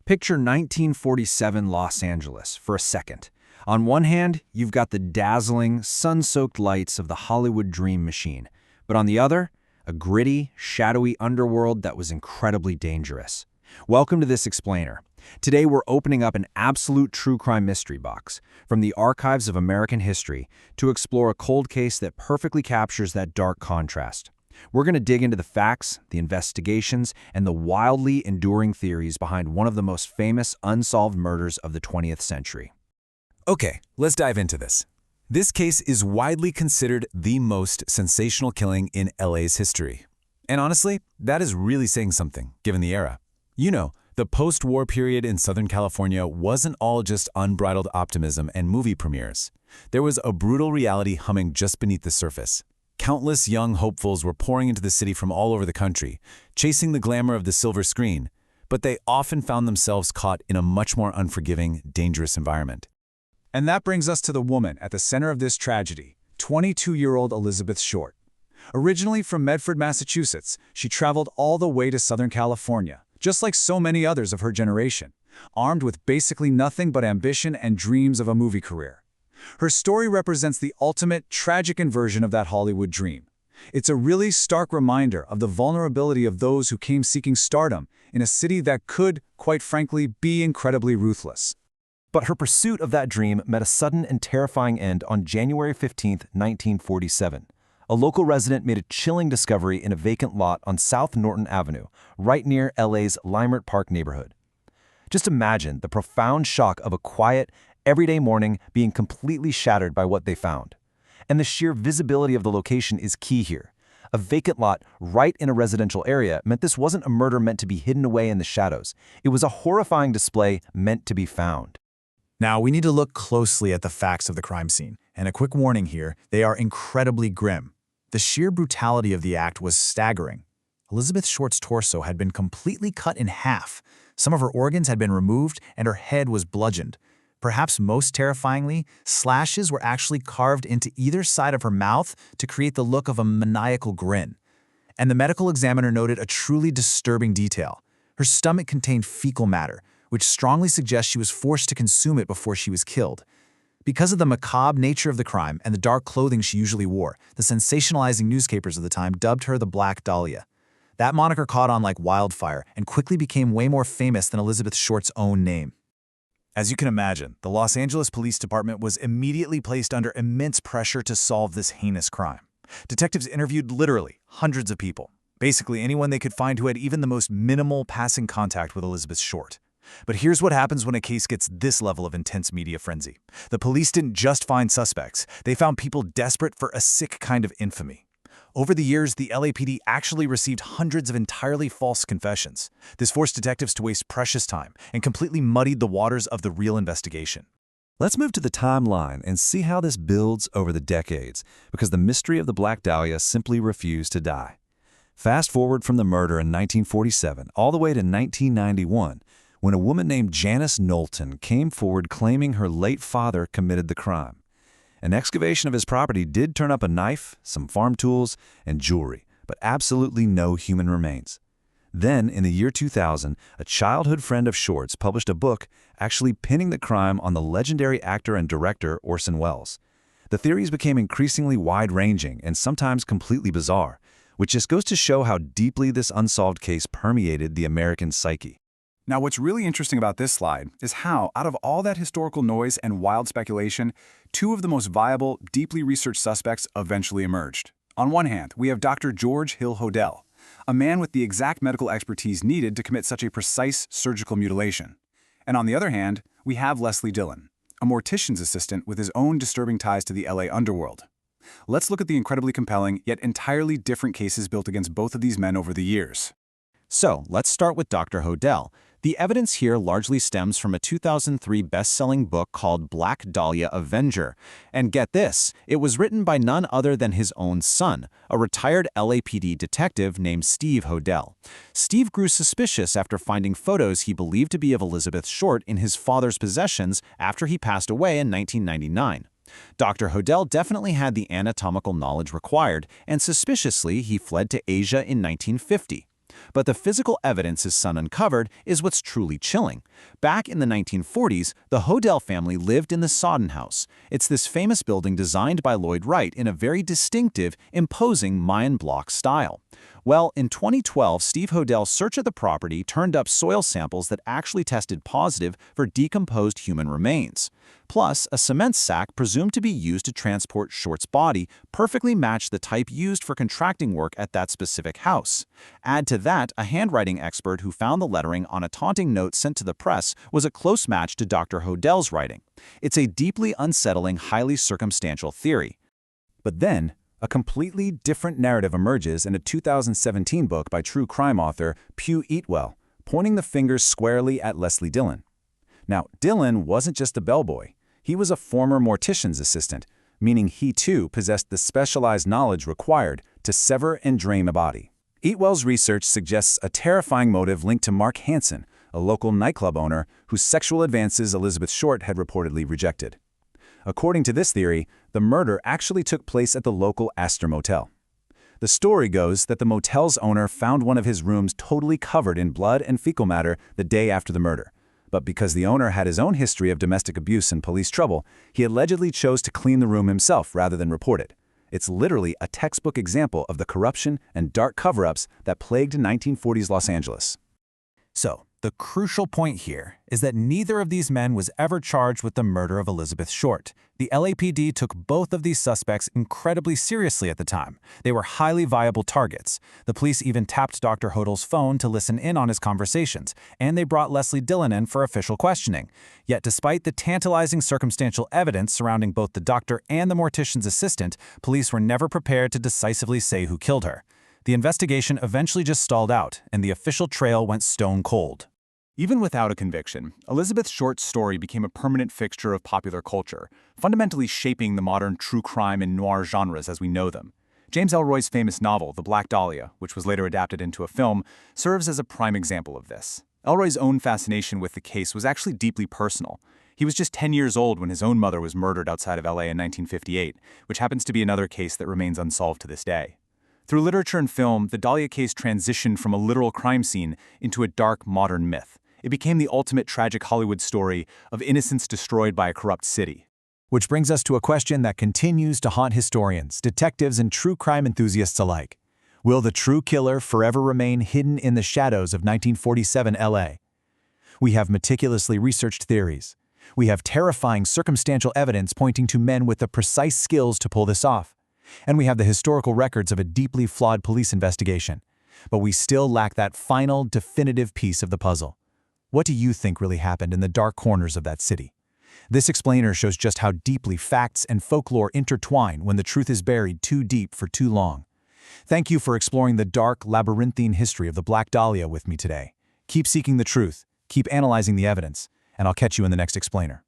Picture 1947 Los Angeles for a second. On one hand, you've got the dazzling, sun-soaked lights of the Hollywood dream machine. But on the other, a gritty, shadowy underworld that was incredibly dangerous. Welcome to this explainer. Today we're opening up an absolute true crime mystery box, from the archives of American history, to explore a cold case that perfectly captures that dark contrast. We're going to dig into the facts, the investigations, and the wildly enduring theories behind one of the most famous unsolved murders of the 20th century. Okay, let's dive into this. This case is widely considered the most sensational killing in LA's history. And honestly, that is really saying something, given the era. You know, the post-war period in Southern California wasn't all just unbridled optimism and movie premieres. There was a brutal reality humming just beneath the surface. Countless young hopefuls were pouring into the city from all over the country, chasing the glamour of the silver screen, but they often found themselves caught in a much more unforgiving, dangerous environment. And that brings us to the woman at the center of this tragedy, 22-year-old Elizabeth Short. Originally from Medford, Massachusetts, she traveled all the way to Southern California, just like so many others of her generation, armed with basically nothing but ambition and dreams of a movie career. Her story represents the ultimate, tragic inversion of that Hollywood dream. It's a really stark reminder of the vulnerability of those who came seeking stardom in a city that could, quite frankly, be incredibly ruthless. But her pursuit of that dream met a sudden and terrifying end on January 15, 1947. A local resident made a chilling discovery in a vacant lot on South Norton Avenue, right near LA's Leimert Park neighborhood. Just imagine the profound shock of a quiet, everyday morning being completely shattered by what they found. And the sheer visibility of the location is key here. A vacant lot right in a residential area meant this wasn't a murder meant to be hidden away in the shadows. It was a horrifying display meant to be found. Now, we need to look closely at the facts of the crime scene. And a quick warning here, they are incredibly grim. The sheer brutality of the act was staggering. Elizabeth Short's torso had been completely cut in half. Some of her organs had been removed, and her head was bludgeoned. Perhaps most terrifyingly, slashes were actually carved into either side of her mouth to create the look of a maniacal grin. And the medical examiner noted a truly disturbing detail. Her stomach contained fecal matter, which strongly suggests she was forced to consume it before she was killed. Because of the macabre nature of the crime and the dark clothing she usually wore, the sensationalizing newspapers of the time dubbed her the Black Dahlia. That moniker caught on like wildfire and quickly became way more famous than Elizabeth Short's own name. As you can imagine, the Los Angeles Police Department was immediately placed under immense pressure to solve this heinous crime. Detectives interviewed literally hundreds of people, basically anyone they could find who had even the most minimal passing contact with Elizabeth Short. But here's what happens when a case gets this level of intense media frenzy. The police didn't just find suspects, they found people desperate for a sick kind of infamy. Over the years, the LAPD actually received hundreds of entirely false confessions. This forced detectives to waste precious time and completely muddied the waters of the real investigation. Let's move to the timeline and see how this builds over the decades, because the mystery of the Black Dahlia simply refused to die. Fast forward from the murder in 1947 all the way to 1991, when a woman named Janice Knowlton came forward claiming her late father committed the crime. An excavation of his property did turn up a knife, some farm tools, and jewelry, but absolutely no human remains. Then, in the year 2000, a childhood friend of Short's published a book actually pinning the crime on the legendary actor and director Orson Welles. The theories became increasingly wide-ranging and sometimes completely bizarre, which just goes to show how deeply this unsolved case permeated the American psyche. Now, what's really interesting about this slide is how, out of all that historical noise and wild speculation, two of the most viable, deeply researched suspects eventually emerged. On one hand, we have Dr. George Hill Hodel, a man with the exact medical expertise needed to commit such a precise surgical mutilation. And on the other hand, we have Leslie Dillon, a mortician's assistant with his own disturbing ties to the LA underworld. Let's look at the incredibly compelling, yet entirely different cases built against both of these men over the years. So, let's start with Dr. Hodel. The evidence here largely stems from a 2003 best-selling book called Black Dahlia Avenger. And get this, it was written by none other than his own son, a retired LAPD detective named Steve Hodel. Steve grew suspicious after finding photos he believed to be of Elizabeth Short in his father's possessions after he passed away in 1999. Dr. Hodel definitely had the anatomical knowledge required, and suspiciously, he fled to Asia in 1950. But the physical evidence his son uncovered is what's truly chilling. Back in the 1940s, the Hodel family lived in the Sodden House. It's this famous building designed by Lloyd Wright in a very distinctive, imposing Mayan block style. Well, in 2012, Steve Hodel's search of the property turned up soil samples that actually tested positive for decomposed human remains. Plus, a cement sack presumed to be used to transport Short's body perfectly matched the type used for contracting work at that specific house. Add to that, a handwriting expert who found the lettering on a taunting note sent to the press was a close match to Dr. Hodel's writing. It's a deeply unsettling, highly circumstantial theory. But then, a completely different narrative emerges in a 2017 book by true crime author Pugh Eatwell, pointing the fingers squarely at Leslie Dillon. Now, Dillon wasn't just a bellboy. He was a former mortician's assistant, meaning he too possessed the specialized knowledge required to sever and drain a body. Eatwell's research suggests a terrifying motive linked to Mark Hansen, a local nightclub owner whose sexual advances Elizabeth Short had reportedly rejected. According to this theory, the murder actually took place at the local Astor Motel. The story goes that the motel's owner found one of his rooms totally covered in blood and fecal matter the day after the murder. But because the owner had his own history of domestic abuse and police trouble, he allegedly chose to clean the room himself rather than report it. It's literally a textbook example of the corruption and dark cover-ups that plagued 1940s Los Angeles. So, the crucial point here is that neither of these men was ever charged with the murder of Elizabeth Short. The LAPD took both of these suspects incredibly seriously at the time. They were highly viable targets. The police even tapped Dr. Hodel's phone to listen in on his conversations, and they brought Leslie Dillon in for official questioning. Yet despite the tantalizing circumstantial evidence surrounding both the doctor and the mortician's assistant, police were never prepared to decisively say who killed her. The investigation eventually just stalled out, and the official trail went stone cold. Even without a conviction, Elizabeth Short's story became a permanent fixture of popular culture, fundamentally shaping the modern true crime and noir genres as we know them. James Ellroy's famous novel, The Black Dahlia, which was later adapted into a film, serves as a prime example of this. Ellroy's own fascination with the case was actually deeply personal. He was just 10 years old when his own mother was murdered outside of LA in 1958, which happens to be another case that remains unsolved to this day. Through literature and film, the Dahlia case transitioned from a literal crime scene into a dark, modern myth. It became the ultimate tragic Hollywood story of innocence destroyed by a corrupt city. Which brings us to a question that continues to haunt historians, detectives, and true crime enthusiasts alike. Will the true killer forever remain hidden in the shadows of 1947 LA? We have meticulously researched theories. We have terrifying circumstantial evidence pointing to men with the precise skills to pull this off. And we have the historical records of a deeply flawed police investigation. But we still lack that final, definitive piece of the puzzle. What do you think really happened in the dark corners of that city? This explainer shows just how deeply facts and folklore intertwine when the truth is buried too deep for too long. Thank you for exploring the dark, labyrinthine history of the Black Dahlia with me today. Keep seeking the truth, keep analyzing the evidence, and I'll catch you in the next explainer.